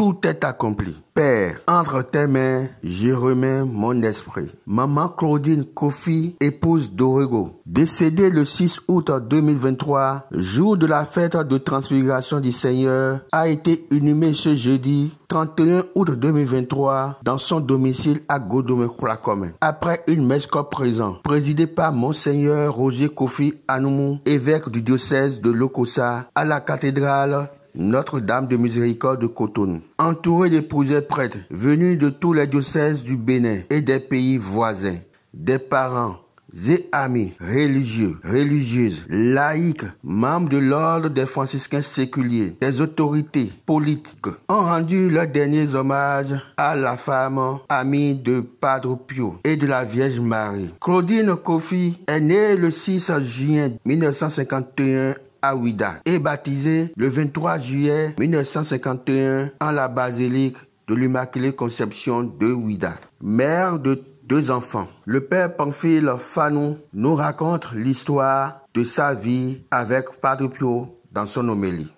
tout est accompli. Père, entre tes mains, je remets mon esprit. Maman Claudine Kofi, épouse d'Orego, décédée le 6 août 2023, jour de la fête de transfiguration du Seigneur, a été inhumée ce jeudi 31 août 2023 dans son domicile à Godomé-Kwakome. Après une messe corps présent, présidée par Monseigneur Roger Kofi Anoumou, évêque du diocèse de Lokossa, à la cathédrale Notre-Dame de Miséricorde de Cotonou. Entouré de plusieurs prêtres venus de tous les diocèses du Bénin et des pays voisins, des parents et amis religieux, religieuses, laïcs, membres de l'ordre des franciscains séculiers, des autorités politiques ont rendu leurs derniers hommages à la femme amie de Padre Pio et de la Vierge Marie. Claudine Kofi est née le 6 juin 1951 à Ouida et baptisée le 23 juillet 1951 en la basilique de l'Immaculée Conception de Ouida. Mère de 2 enfants, le père Pamphile Fanou nous raconte l'histoire de sa vie avec Padre Pio dans son homélie.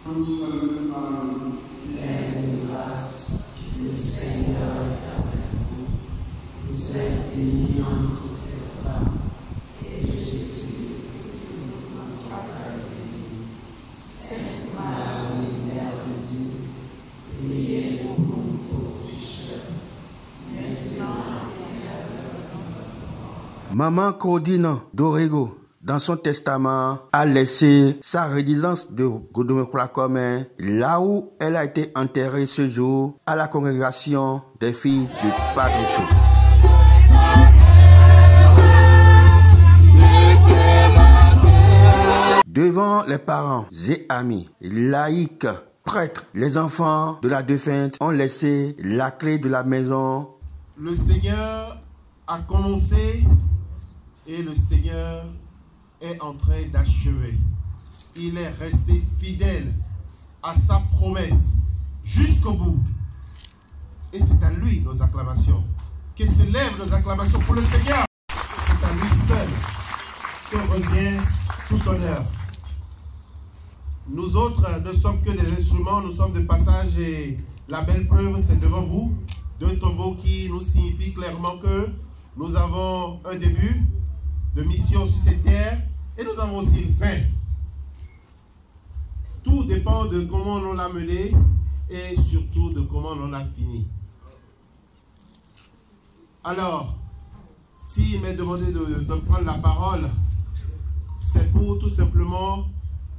Nous sommes par nous. Pleine de grâce, le Seigneur est avec vous. Vous êtes bénie entre toutes les femmes, et Jésus, le fruit de vos entrailles, est béni. Sainte Marie, Mère de Dieu, priez pour nous pauvres pécheurs, maintenant et à l'heure de notre mort. Maman Claudine d'Orego, dans son testament, a laissé sa résidence de Godomé-Kwakome, là où elle a été enterrée ce jour, à la congrégation des filles de Padre Pio. devant les parents et amis, laïcs, prêtres, les enfants de la défunte ont laissé la clé de la maison. Le Seigneur a commencé et le Seigneur est en train d'achever. Il est resté fidèle à sa promesse jusqu'au bout. Et c'est à lui nos acclamations. Que s'élèvent nos acclamations pour le Seigneur. C'est à lui seul que revient tout honneur. Nous autres ne sommes que des instruments, nous sommes de passage et la belle preuve c'est devant vous. Deux tombeaux qui nous signifient clairement que nous avons un début de mission sur cette terre et nous avons aussi une fin. Tout dépend de comment on l'a mené et surtout de comment on a fini. Alors, s'il m'est demandé de prendre la parole, c'est pour tout simplement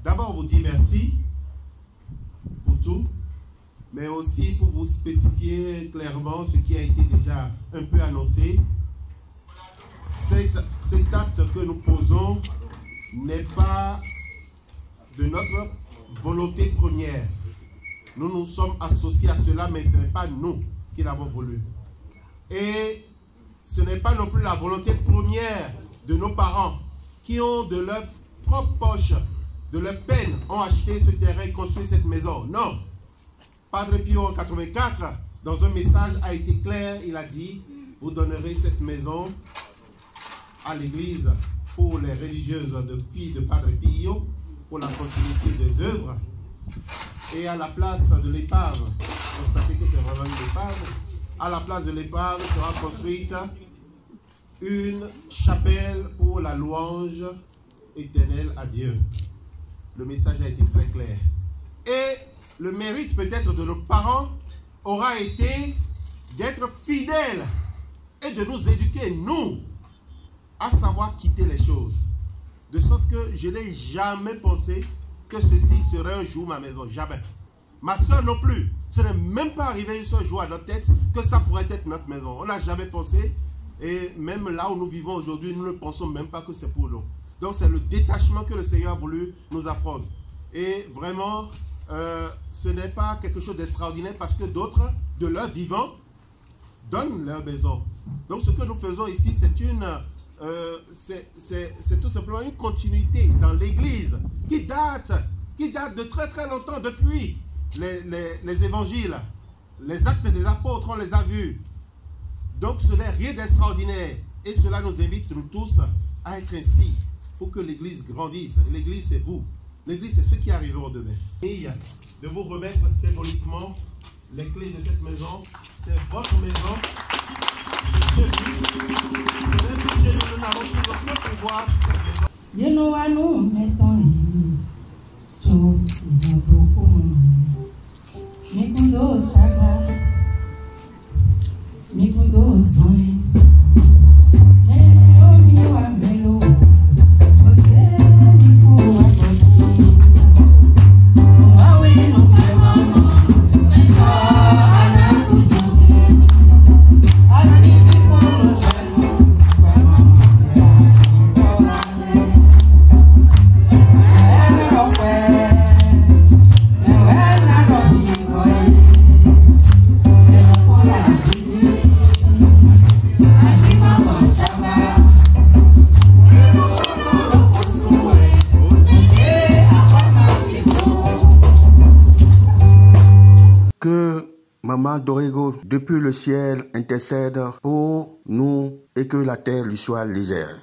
d'abord vous dire merci pour tout, mais aussi pour vous spécifier clairement ce qui a été déjà un peu annoncé. Cet acte que nous posons n'est pas de notre volonté première. Nous nous sommes associés à cela, mais ce n'est pas nous qui l'avons voulu. Et ce n'est pas non plus la volonté première de nos parents qui ont de leur propre poche, de leur peine, ont acheté ce terrain et construit cette maison. Non. Padre Pio en 84, dans un message, a été clair. Il a dit, vous donnerez cette maison à l'église pour les religieuses de filles de Padre Pio, pour la continuité des œuvres. Et à la place de l'épave, constatez que c'est vraiment une épave, à la place de l'épave sera construite une chapelle pour la louange éternelle à Dieu. Le message a été très clair. Et le mérite peut-être de nos parents aura été d'être fidèles et de nous éduquer, nous, à savoir quitter les choses. De sorte que je n'ai jamais pensé que ceci serait un jour ma maison. Jamais. Ma soeur non plus. Ce n'est même pas arrivé une seule jour à notre tête que ça pourrait être notre maison. On n'a jamais pensé. Et même là où nous vivons aujourd'hui, nous ne pensons même pas que c'est pour nous. Donc c'est le détachement que le Seigneur a voulu nous apprendre. Et vraiment, ce n'est pas quelque chose d'extraordinaire parce que d'autres, de leur vivant, donnent leur maison. Donc ce que nous faisons ici, c'est tout simplement une continuité dans l'Église qui date de très très longtemps, depuis les évangiles, les actes des apôtres, on les a vus. Donc ce n'est rien d'extraordinaire et cela nous invite nous tous à être ainsi pour que l'Église grandisse. Et l'Église c'est vous, l'Église c'est ceux qui arriveront demain. Et de vous remettre symboliquement les clés de cette maison, c'est votre maison. Que Maman Dorego, depuis le ciel, intercède pour nous et que la terre lui soit légère.